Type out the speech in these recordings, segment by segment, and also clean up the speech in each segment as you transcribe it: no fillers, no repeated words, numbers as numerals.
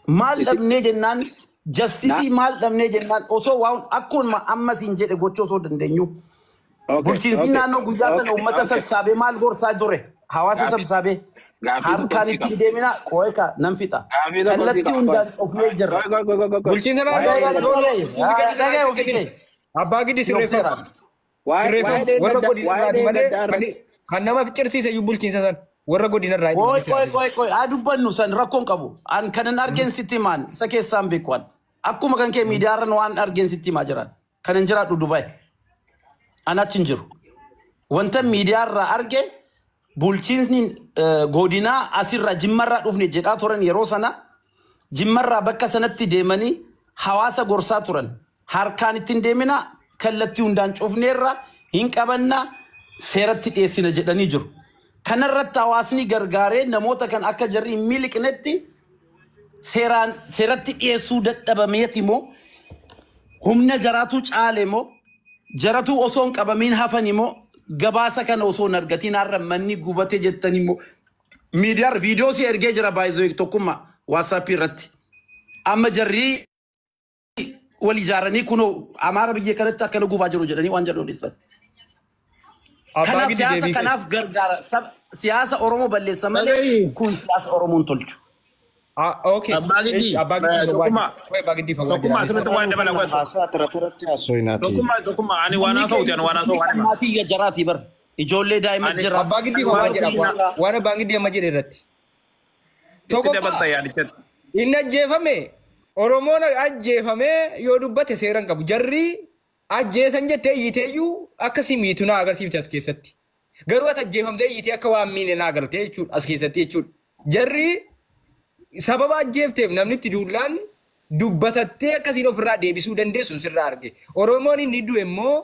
Maal dhabnee jennaan justice maal dhabnee jennaan osoo waan akkuma amma siin jedhe gochuu osoo dandeenyu. Bulchiinsi naannoo guyyaa sana uummata sassaabee maal gorsaa ture hawaasa sassaabee harkaan itti deemina qooyka nan fixa. Kallattii hundaan cufnee jirra. Bulchiinsa naannoo abbaa gidi sirreeffama. Warra godinarraati kan nama ficcirsiise iyyuu bulchiinsa san warra godinarraa. Qoy dubbannu san rakkoon qabu. An kanan argeen sitti himaan isa keessaan beekuwan. Akkuma kan kee miidiyaarran waan argeen sitti himaa jiran. Kanan jiraadhu Dubaay. An achi hin jiru. Wanta miidiyaarraa arge bulchiinsi godinaa asirraa jimmarraa dhufne jedhaa turan yeroo sana jimmarraa bakka sanatti deemanii hawaasa gorsaa turan. Harkaan ittiin deemina kallattii hundaan cufneerra hin qabanna seeratti dhiyeessina jedhanii jiru. Kanarratti hawaasni gargaaree namoota kan akka jarri hin miliqnetti seeratti dhiyeessuu dadhabameeti moo humna jaraatu caale moo jaratu osoo hin qabamiin hafan immoo gabaasa kana osoo hin argatiin har'a manni gubate jettan immoo miidiyaa viidiyoo si ergee jira baay'ee tokkummaa waasaapii irratti amma jarri wal ijaaranii kunoo amaara biyya kanatti akkana gubaa jiru jedhanii waan jedhu dhiisan. Kanaaf siyaasa kanaaf gargaara siyaasa Oromoo balleessa malee kun siyaasa Oromoon tolchu. Okay. Tokkummaa asirratti waan dabala tokkummaa ani waan haasa'uuti ani waan haasa'u. Maatii jaraatii bar ijoollee daa'ima jira. Abbaa giddii waan jedha waan abbaan giddii amma jedhe irratti. Inni ajjeefame Oromoon ajjeefame yoo dubbate seeran qabu jarri ajjeesan jettee iyyiteeyyuu akkasii miitu naa agarsiifte as keessatti. Garuu ati ajjeefamtee iyyitee akka waan miine naa agartee jechuudha as keessatti jechuudha. Jarri sababa ajjeefteef namni itti duulaan dubbatattee akkasiin ofirraa deebisuu dandeessu sirraa arge. Oromoon inni du'e immoo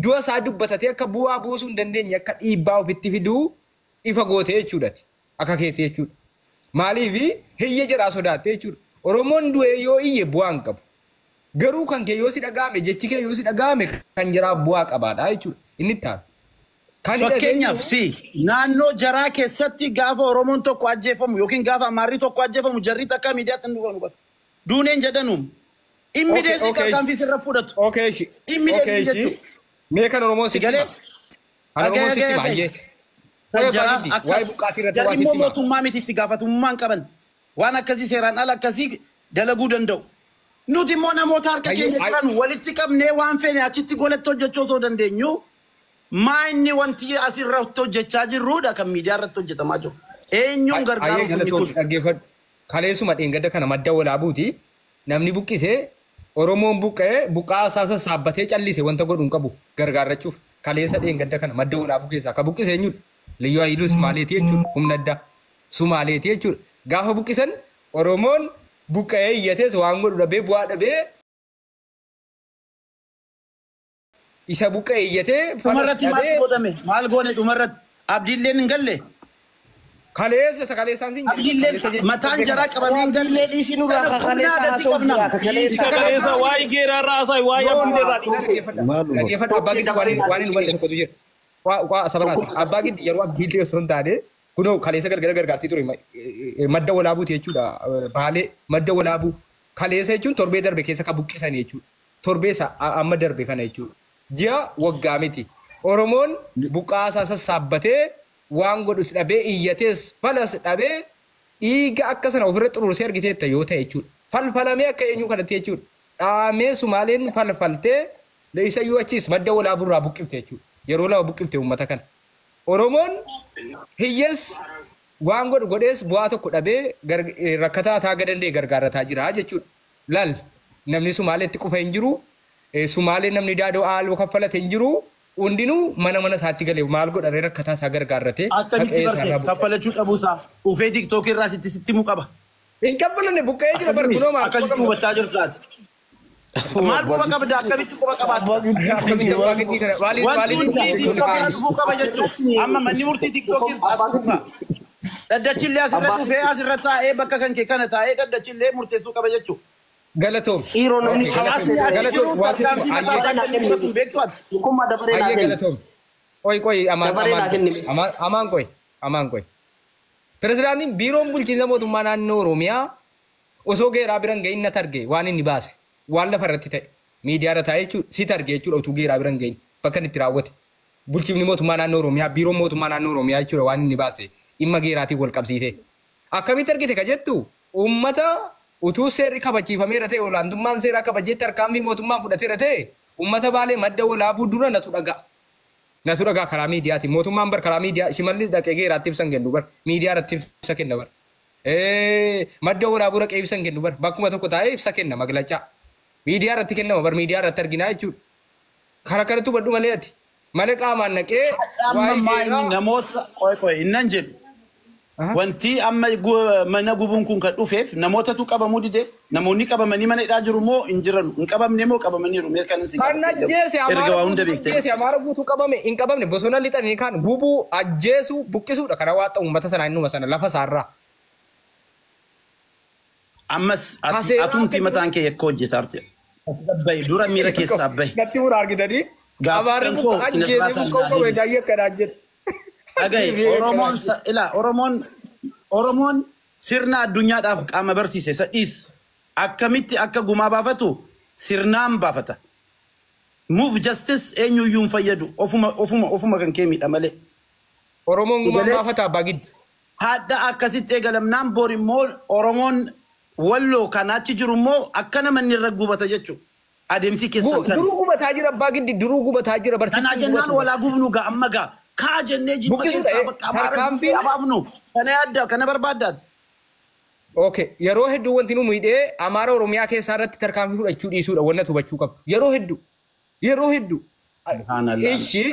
du'a isaa dubbatatee akka bu'aa buusuu hin dandeenye akka dhiibbaa ofitti fiduu ifa goote jechuudha. Akka keetti jechuudha. Maaliif hiyya jedhaa sodaatte jechuudha. Oromoon du'e yoo iyye bu'aa hin qabu. Garuu kan kee yoo si dhagaame jechi kee yoo si dhagaame kan jiraa bu'aa qabaadha jechuudha. Inni ta'a. Fakkeenyaaf si naannoo jaraa keessatti gaafa Oromoon tokko ajjeefamu yookiin gaafa Amaarri tokko ajjeefamu jarri takka miidiyaatti hin dhufan hubatu. Duuneen jedhanuun immideetii tarkaanfii sirra fudhatu. Immideetii jechuudha. Mee kan Oromoon si galee? Oromoon sitti baay'ee. Jarri immoo mootummaa miti itti gaafatamummaa hin qaban. Waan akkasii seeraan ala akkasii dalaguu danda'u. Nuti immoo namoota harka keenya jiran walitti qabnee waan feene achitti goletti hojjechuu osoo dandeenyu. Maanni wanti asirratti hojjechaa jirruudha kan miidiyaa irratti hojjetamaa jiru. Eenyuun gargaaru kaleessuma dheengadda kana madda walaabuuti. Namni buqqisee Oromoon buqqaa isaa saabbatee callise wanta godhu hin qabu gargaarachuuf. Kaleessa dheengadda kana madda walaabuu keessaa akka buqqise eenyudha. Liyyuu Haayiluu Sumaaleetii jechuudha. Humna addaa Sumaaleetii jechuudha. Gaafa buqqisan Oromoon buqqa'ee iyyatees waan godhu dhabee bu'aa dhabee isa buqqa'ee iyyatee dhumarratti maal godhame maal goone dhumarratti abdiilleen hin galle kaleessa isa kaleessaan siin abdiilleen mataan jaraa qabamee hin galle dhiisinu irraa kaleessa haasa'u jira kaleessa waa'ee geeraa raasaa waa'ee abdiillee irraa dhaggeeffata abbaa giddi waan hin hubanne tokkotu jira waa sabaraasa abbaa giddi yeroo abdiillee osoo hin taane kunoo kaleessa galgala gargaarsii ture madda walaabuuti jechuudha baalee madda walaabuu kaleessa jechuun torbee darbe keessa ka buqqisan jechuudha torbeessa amma darbe kana jechuudha. Ji'a waggaa miti. Oromoon buqqaasaa sassaabbatee waan godhus dhabee iyyatees falas dhabee dhiiga akka sana ofirra xuruursee argiteetta yoo ta'e jechuudha. Falfalamee akka eenyu kanatti jechuudha. Dhaamee Sumaaleen falfaltee isa yoo achiis madda walaaburraa buqqifte jechuudha. Yeroo lama buqqifte uummata kana. Oromoon hiyyees waan godhu godhees bu'aa tokko dhabee rakkataa taaga danda'e gargaarataa jira jechuudha. Lal namni Sumaaleetti qufa hin jiru. Sumaaleen namni daadoo haaloo kaffalate hin jiru hundinuu mana isaatti galee maal godharee rakkataa isaa gargaarrate. Akkamitti barte kaffalachuu dhabuusaa ufee tiktookii irraa sitti himuu qaba. Hin kaffalanne buqqa'ee jira barbaadoo maal. Akkasitti hubachaa jirtaati. Maal quba qabda akkamitti quba qabaata. Wanti hundi tiktookii dhufuu qaba jechuudha. Amma manni murtii tiktookii asuufa. Daddachillee asirra dhufee asirra taa'ee bakka kan kee kana taa'ee daddachillee murteessuu qaba jechuudha. Galatoom. Galatoom. Qoy amaan qoy. Pirezidaantiin biiroon bulchiinsa mootummaa naannoo Oromiyaa Osoo geeraa biran gahin na targee waan inni baase waan lafa irratti ta'e miidiyaa irra taa'ee jechuudha si targee jechuudha utuu geeraa biran gahin bakka inni itti raawwate. Bulchiifni mootummaa naannoo Oromiyaa biiroon mootummaa naannoo Oromiyaa jechuudha waan inni baase dhimma geeraatiin wal qabsiite. Akkamitti argite ka jettu uummata utuu seerri kabachiifameera ta'e olaantummaan seeraa kabajeetti harkaanfii mootummaan fudhateera ta'e uummata baalee madda walaabuu dura natu dhagaa. Natu dhagaa karaa miidiyaati mootummaan bar karaa miidiyaa shimalli dhaqee geeraatti ibsan kennu bar miidiyaa irratti ibsa kenna bar. Madda walaabuu dhaqee ibsan kennu bar bakkuma tokko taa'ee ibsa kenna maglachaa. Miidiyaa irratti kennama bar miidiyaa irratti arginaa jechuudha. Karaa kanatti hubadhu malee ati. Malee qaamaan naqee namoota innan jedhu wanti amma mana gubuun kun kan dhufeef namootatu qabamuu dide namoonni qabamanii mana hidhaa jiru moo hin jiran hin qabamne moo qabamaniiru mee kanan si kan ajjeese amaara guutuu qabame hin qabamne bosona lixanii kan gubuu ajjeesuu buqqisuudha kana waa ta'u uummata sana innuma sana lafa isaarraa. Ammas atumti mataan kee yakka hojjetaarte bayi dura miira keessaa bayi. Gatti mura argitanii. Abaarri kun ajjeesee buqqoo qabee daayyaa kanaa jedhu. Dhagahi Oromoon sirna addunyaadhaaf qaama barsiise sadhiis akkamitti akka gumaa baafatu sirnaan baafata. Move justice eenyuyyuu hin fayyadu ofuma kan kee miidha malee. Oromoon gumaa baafata abbaa giddu. Haadha akkasitti eegalamnaan boor immoo Oromoon walloo kanaachi jiru immoo akka namanni irra gubata jechuudha. Adeemsi keessan kan. Duruu gubataa jira abbaa giddi duruu gubataa jira barsiisuu. Kanaa jennaan walaa gubnu gaa amma gaa. Kaa jennee jimma keessaa bakka amaara abaabnu kana yaadda kana barbaaddaati. Okay yeroo hedduu wanti nu miidhee amaara Oromiyaa keessaa irratti tarkaanfii fudhachuu dhiisuudha wanna hubachuu qabdu. Yeroo hedduu. Ishi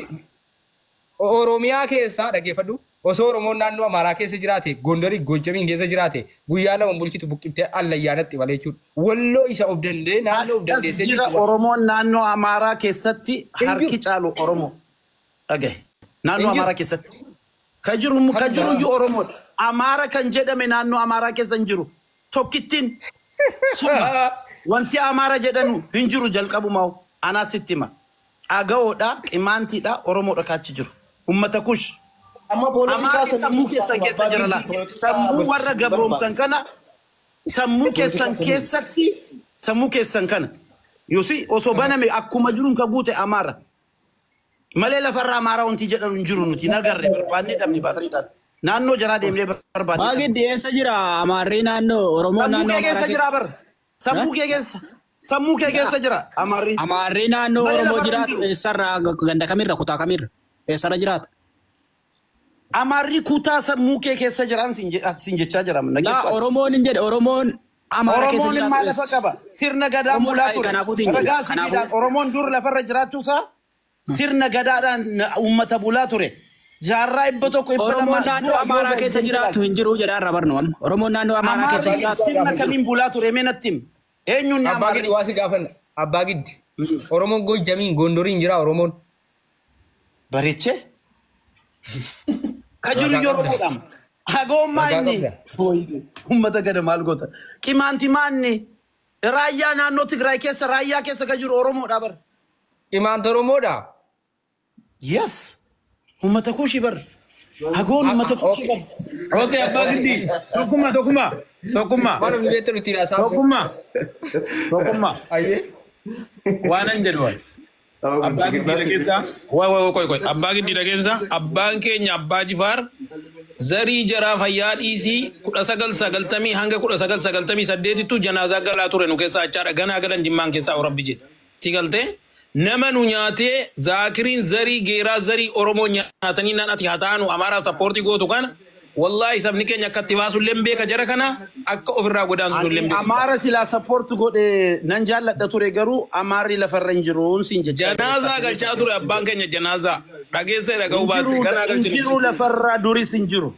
Oromiyaa keessaa dhageeffadhu osoo Oromoon naannoo Amaaraa keessa jiraate Gondarii Gojjamiin keessa jiraate guyyaa lama bulchitu buqqibtee allayyaanatti malee jechuudha. Walloo isa of dandee naannoo of dandeessee jira. Oromoon naannoo Amaaraa keessatti harki caalu Oromoo. Dhagahe. Naannoo Amaaraa keessatti. Kajiru iyyuu Oromoodha. Amaara kan jedhame naannoo Amaaraa keessa hin jiru. Tokkittiin soba. Wanti Amaara jedhanu hin jiru jalqabumaa anaa sitti hima. Agaoodha, Qimaantiidha, Oromoodha kaachi jiru. Ummata kush. Amaarri sammuu keessan keessa jira laa. Sammuu warra gabroomsan kana sammuu keessan kana. Yusi osoo baname akkuma jiruun ka guute Amaara. Malee lafarraa Amaaraa wanti jedhanu hin jiru nuti nagarre barbaannee dhabni baatariidhaan. Naannoo jaraa deemnee barbaadne. Baagii dhiyeessa jira Amaarri naannoo Oromoo naannoo Amaaraa keessa jira bar. Sammuu kee keessa jira Amaarri. Amaarri naannoo Oromoo jiraatu eessarraa ganda kamirra kutaa kamirra eessarra jiraata. Amaarri kutaa sammuu kee keessa jiran sin jechaa jira. Oromoon hin jedhe Oromoon Amaara keessa jiraatu. Oromoon maal lafa qaba? Sirna gadaa bulaa ture. Oromoon dur lafarra jiraachuusaa sirna gadaadhaan uummata bulaa ture. Jaarraa ibba tokko ibba lama. Oromoon naannoo Amaaraa keessa jiraatu hin jiru jedhaa irraa barnu amma. Oromoon naannoo Amaaraa keessa jiraatu. Sirna kamiin bulaa ture meenattiin? Eenyuun ni Abbaa Giddi waasi gaafanna. Abbaa Giddi. Oromoon Gojjamiin Gondoriin jira Oromoon. Bareechee? Kajiru iyyuu Oromoodhaan. Hagoommaa inni. Uummata gada maal goota? Qimaanti maanni? Raayyaa naannoo Tigraay keessa raayyaa keessa kajiru Oromoodhaa bara. Qimaanti Oromoodhaa? Yes. Ummata kuushi bar. Hagoon ummata kuushi bar. Okay, Abbaa Giddi. Tokkummaa. Waan nu beektu nuti raasaa. Tokkummaa. Ayyee. Waanan jedhu wal. Abbaa Giddi dhageessaa. Koy. Abbaa Giddi dhageessaa. Abbaan keenya Abbaa Jifaar zarii jaraa fayyaa dhiisii 1990 hanga 1998 janaazaa galaa ture nu keessaa achaadha ganaa galan jimmaan keessaa Rabbi jedhe. Si galtee? Nama nu nyaatee Zaakiriin zarii geeraa zarii Oromoo nyaatanii naan ati haa taanu Amaaraaf sappoortii gootu kana wallahi sabni keenya akka itti baasu lembe ka jara kana akka ofirraa godaansu lembe. Amaara silaa sappoortii godhe nan jaalladha ture garuu Amaarri lafarra hin jiru siin jecha. Janaazaa galchaa ture abbaan keenya janaazaa dhageessee dhaga'uu baatte kanaa galchinu. Jiru lafarra duris hin jiru.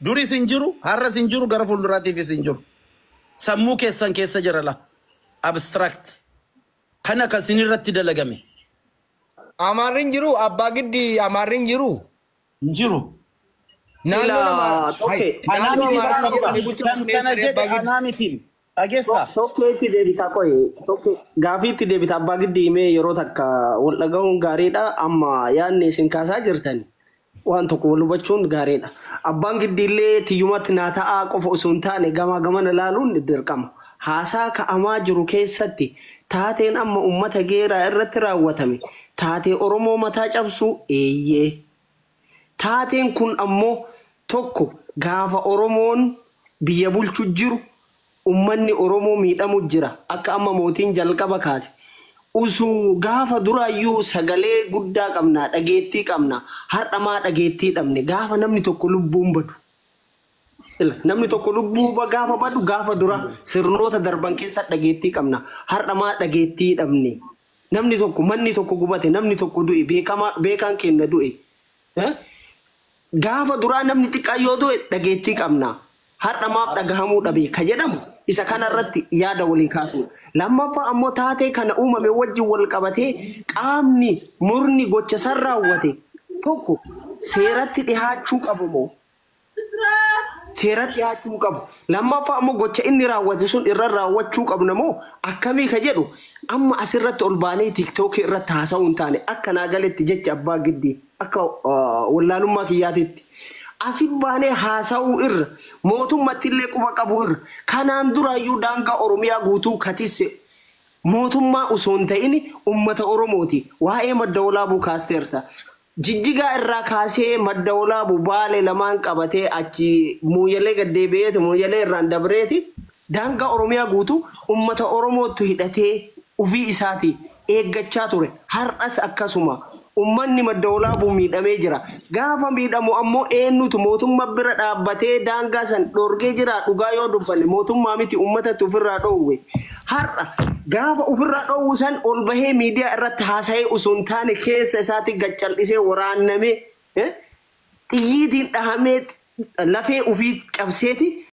Duris hin jiru har'as hin jiru gara fuulduraatiifis hin jiru. Sammuu keessan keessa jira la. Abstract. Kana kan sinirratti dalagame. Amaarrin jiru Abbaa Giddi Amaarrin jiru. Jiru. Naannoo nama kana jedhe anaamitiin. Dhageessaa. Tokkeetti deebita koye. Gaafiitti deebita Abbaa Giddi himee yeroo takka wal dhaga'uun gaariidha amma yaadni isin kaasaa jirtani. waan tokko wal hubachuun gaariidha. Abbaan giddillee tiyyumatti naa ta'aa qofa osoo hin taane gamaa gamana ilaaluun dirqama. Haasaa ka'amaa jiru keessatti taateen amma uummata geeraa irratti raawwatame taatee Oromoo mataa cabsuu eeyyee. Taateen kun ammoo tokko gaafa Oromoon biyya bulchu jiru ummanni Oromoo miidhamu jira akka amma mootiin jalqaba kaase. Usuu gaafa duraayyuu sagalee guddaa qabna dhageettii qabna har'amaa dhageettii dhabne gaafa namni tokko lubbuun badu. Namni tokko lubbuu gaafa badu gaafa dura sirnoota darban keessa dhageettii qabna har'amaa dhageettii dhabne. Namni tokko manni tokko gubate namni tokko du'e beekaan kenna du'e. Gaafa duraa namni xiqqaa yoo du'e dhageettii qabna. Har'amaaf dhagahamuu dhabe ka jedhamu isa kanarratti yaada walii kaasu. Lammaffaa ammoo taatee kana uumame wajjin wal qabatee qaamni murni gocha san raawwate tokko seeratti dhihaachuu qabu moo? Seeratti dhihaachuu qabu. Lammaffaa ammoo gocha inni raawwate sun irra raawwachuu qabna moo akkamii ka jedhu amma asirratti ol baanee TikTok irratti haasa'uu hin taane akka naa galetti jecha abbaa giddii akka wallaalummaa kiyyaatitti. Asii baanee haasa'uu irra mootummatti illee quba qabu irra kanaan duraayyuu daangaa Oromiyaa guutuu katisse mootummaa osoo hin ta'in uummata Oromooti waa'ee madda walaabuu kaasteerta. Jijjigaa irraa kaasee madda walaabuu Baalee lamaan qabatee achi Mooyyalee gaddeebi'eeti Mooyyalee irraan dabreeti daangaa Oromiyaa guutuu uummata Oromootu hidhatee ufii isaati eeggachaa ture har'as akkasuma. Ummanni madda walaabuu miidhamee jira. Gaafa miidhamu ammoo eenyutu mootummaa bira dhaabbatee daangaa san dhorgee jira dhugaa yoo dubbanne mootummaa miti uummatatti ofirraa dhoowwe. Har'a gaafa ofirraa dhoowwu san ol bahee miidiyaa irratti haasa'ee osoo hin taane keessa isaatti gaccal'isee waraannamee xiyyiitiin dhahamee lafee ofii cabseeti